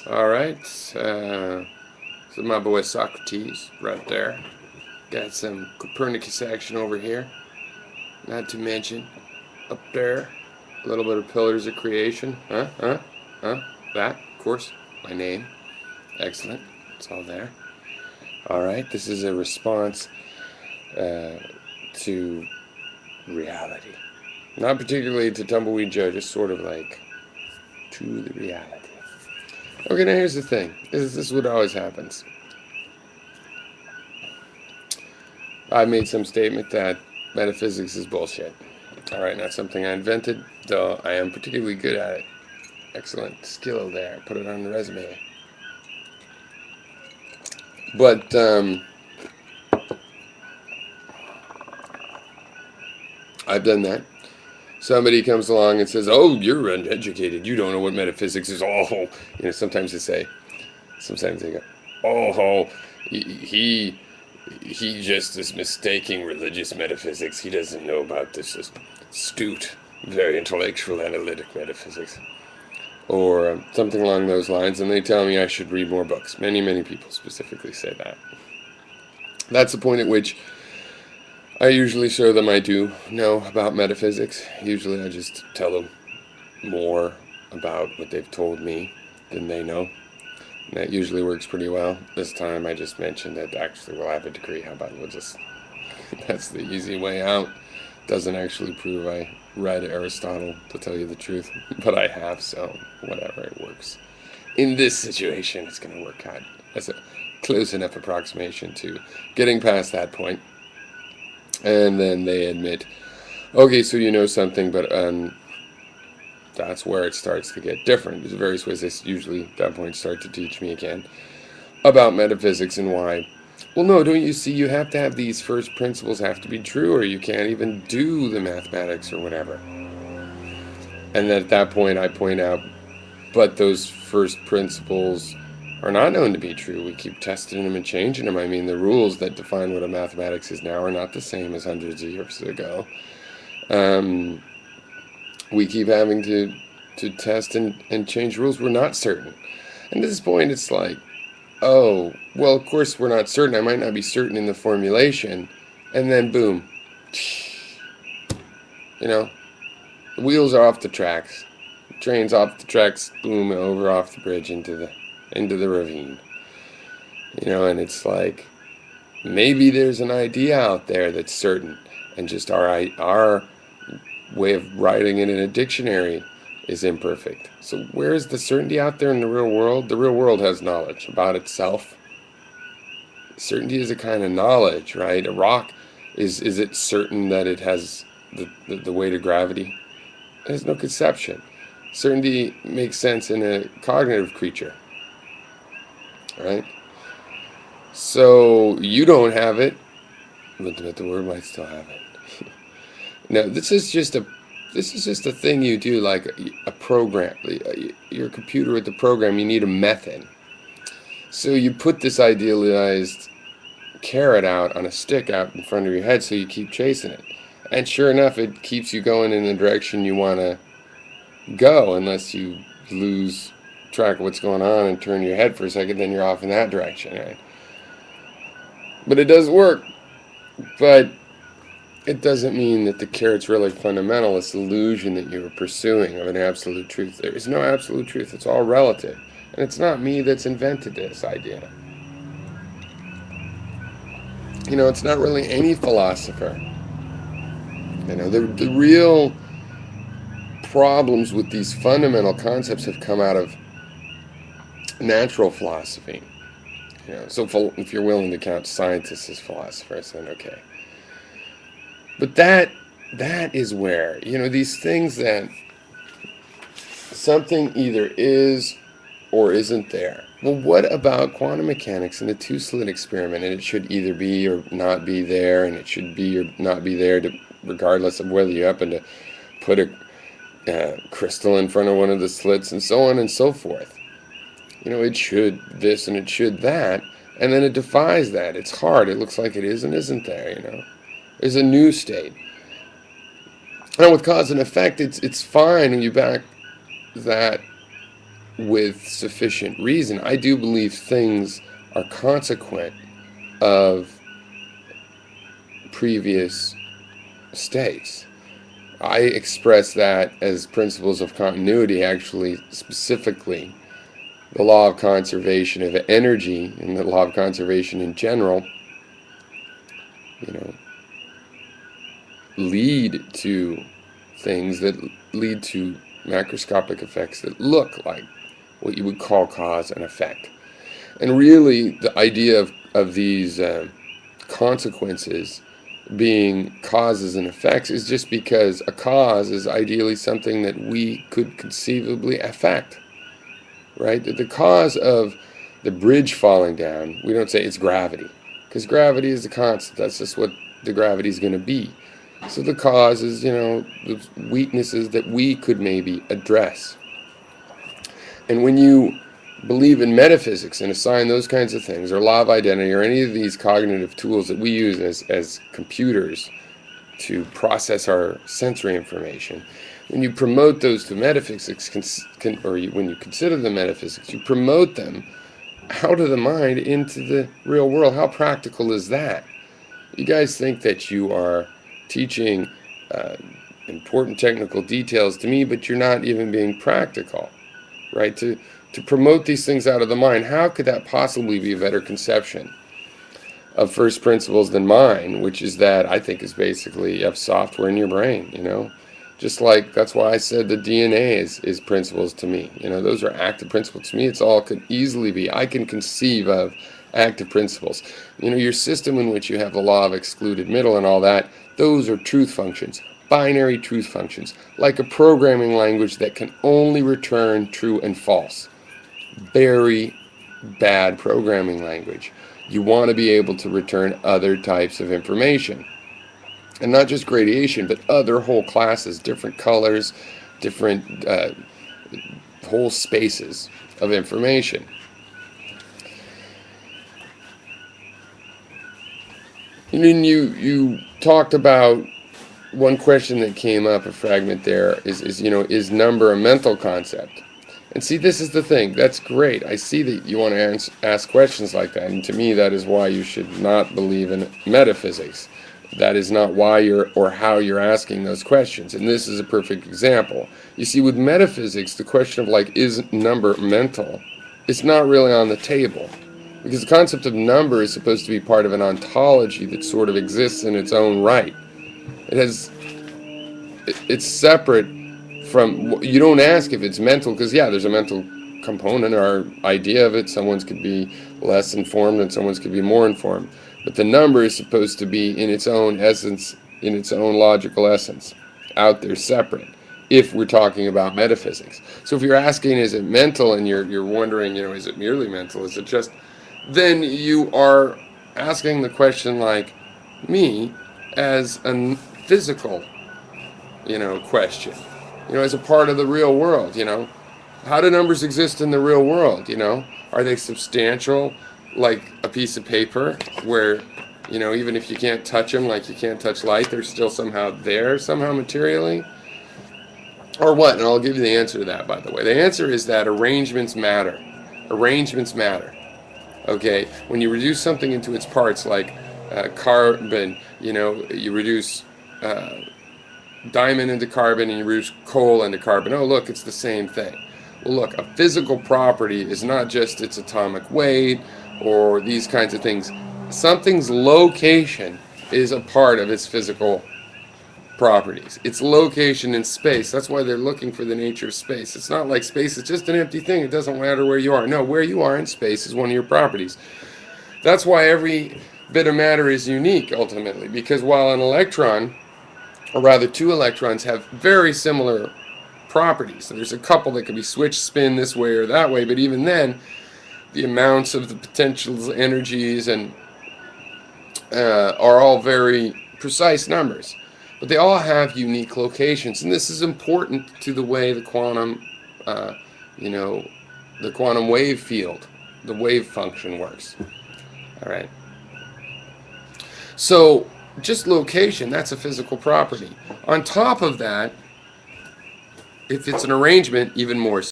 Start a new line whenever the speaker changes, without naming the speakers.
All right. So my boy Socrates right there. Got some Copernicus action over here. Not to mention up there, a little bit of pillars of creation. Huh? That, of course, my name. Excellent. It's all there. All right. This is a response uh, to reality. Not particularly to Tumbleweed Joe, just sort of like to the reality. Okay, now here's the thing. This is what always happens. I made some statement that metaphysics is bullshit. All right, not something I invented, though I am particularly good at it. Excellent skill there. Put it on the resume. But I've done that. Somebody comes along and says, "Oh, you're uneducated. You don't know what metaphysics is." Oh, sometimes they say, sometimes they go, "Oh, he he just is mistaking religious metaphysics. He doesn't know about this astute, very intellectual, analytic metaphysics." Or something along those lines, and they tell me I should read more books. Many people specifically say that. That's the point at which I usually show them I do know about metaphysics. Usually I just tell them more about what they've told me than they know. And that usually works pretty well. This time I just mentioned that actually we'll have a degree. How about we'll just... That's the easy way out. Doesn't actually prove I read Aristotle, to tell you the truth. But I have, so whatever, it works. In this situation, it's going to work out as a close enough approximation to getting past that point. And then they admit, okay, so you know something, but that's where it starts to get different. There's various ways they usually at that point start to teach me again about metaphysics and why. Well, no, don't you see? You have to have these first principles have to be true, or you can't even do the mathematics or whatever. And then at that point, I point out, but those first principles are not known to be true. We keep testing them and changing them. I mean, the rules that define what a mathematics is now are not the same as hundreds of years ago. Um, we keep having to test and change rules. We're not certain. And at this point, it's like, oh, well, of course we're not certain. I might not be certain in the formulation. And then, boom. You know, the wheels are off the tracks. The train's off the tracks, boom, over off the bridge into the ravine. And it's like, maybe there's an idea out there that's certain. And just our way of writing it in a dictionary is imperfect. So where's the certainty out there in the real world? The real world has knowledge about itself. Certainty is a kind of knowledge, right? A rock, is it certain that it has the weight of gravity? It has no conception. Certainty makes sense in a cognitive creature, right? So you don't have it, but the word might still have it. Now, this is just a thing you do, like a program. Your computer with the program, you need a method. So you put this idealized carrot out on a stick out in front of your head, so you keep chasing it. And sure enough, it keeps you going in the direction you want to go, unless you lose track of what's going on and turn your head for a second, then you're off in that direction, right? But it does work. But it doesn't mean that the carrot's really fundamental. It's the illusion that you were pursuing of an absolute truth. There is no absolute truth. It's all relative. And it's not me that's invented this idea. It's not really any philosopher. The real problems with these fundamental concepts have come out of natural philosophy. So if you're willing to count scientists as philosophers, then okay. But that is where, these things that something either is or isn't there. Well, what about quantum mechanics and the two-slit experiment? And it should either be or not be there, and it should be or not be there, regardless of whether you happen to put a crystal in front of one of the slits, and so on and so forth. It should this and it should that, and then it defies that. It's hard. It looks like it is and isn't there. There's a new state. Now with cause and effect, it's fine when you back that with sufficient reason. I do believe things are consequent of previous states. I express that as principles of continuity, actually, specifically the law of conservation of energy and the law of conservation in general, you know, lead to things that lead to macroscopic effects that look like what you would call cause and effect. And really, the idea of these consequences being causes and effects is just because a cause is ideally something that we could conceivably affect, right? The cause of the bridge falling down, we don't say it's gravity, because gravity is a constant. That's just what the gravity is going to be. So the cause is, the weaknesses that we could maybe address. And when you believe in metaphysics and assign those kinds of things, or law of identity, or any of these cognitive tools that we use as computers to process our sensory information, when you promote those to metaphysics, when you consider them metaphysics, you promote them out of the mind into the real world. How practical is that? You guys think that you are teaching important technical details to me, but you're not even being practical, right? To promote these things out of the mind, how could that possibly be a better conception of first principles than mine, which is that I think is basically you have software in your brain, Just like that's why I said the DNA is principles to me. Those are active principles to me. It's all could easily be. I can conceive of active principles. Your system in which you have the law of excluded middle and all that, those are truth functions, binary truth functions, like a programming language that can only return true and false. Very bad programming language. You want to be able to return other types of information. And not just gradation, but other whole classes, different colors, different whole spaces of information. And then you talked about one question that came up, a fragment there, is number a mental concept? And see, this is the thing. That's great. I see that you want to ask questions like that. And to me, that is why you should not believe in metaphysics. That is not why or how you're asking those questions. And this is a perfect example. You see, with metaphysics, the question of is number mental, it's not really on the table. Because the concept of number is supposed to be part of an ontology that sort of exists in its own right. It's separate from, you don't ask if it's mental, because there's a mental component or idea of it. Someone's could be less informed and someone's could be more informed. But the number is supposed to be in its own essence, in its own logical essence, out there separate, if we're talking about metaphysics. So if you're asking, is it mental, and you're wondering, is it merely mental, is it just, then you are asking the question like me as a physical, question, as a part of the real world, How do numbers exist in the real world, Are they substantial, like a piece of paper, where, even if you can't touch them, like you can't touch light, they're still somehow there, somehow materially? Or what? And I'll give you the answer to that, by the way. The answer is that arrangements matter. Arrangements matter. Okay? When you reduce something into its parts, like carbon, you reduce diamond into carbon and you reduce coal into carbon. Oh, look, it's the same thing. Well, look, a physical property is not just its atomic weight or these kinds of things. Something's location is a part of its physical properties. Its location in space. That's why they're looking for the nature of space. It's not like space is just an empty thing. It doesn't matter where you are. No, where you are in space is one of your properties. That's why every bit of matter is unique, ultimately, because while an electron, or rather two electrons, have very similar properties. So there's a couple that can be switched, spin this way or that way, but even then, the amounts of the potentials, energies, and are all very precise numbers. But they all have unique locations, and this is important to the way the quantum, the quantum wave field, the wave function works. All right. So just location, that's a physical property. On top of that, if it's an arrangement, even more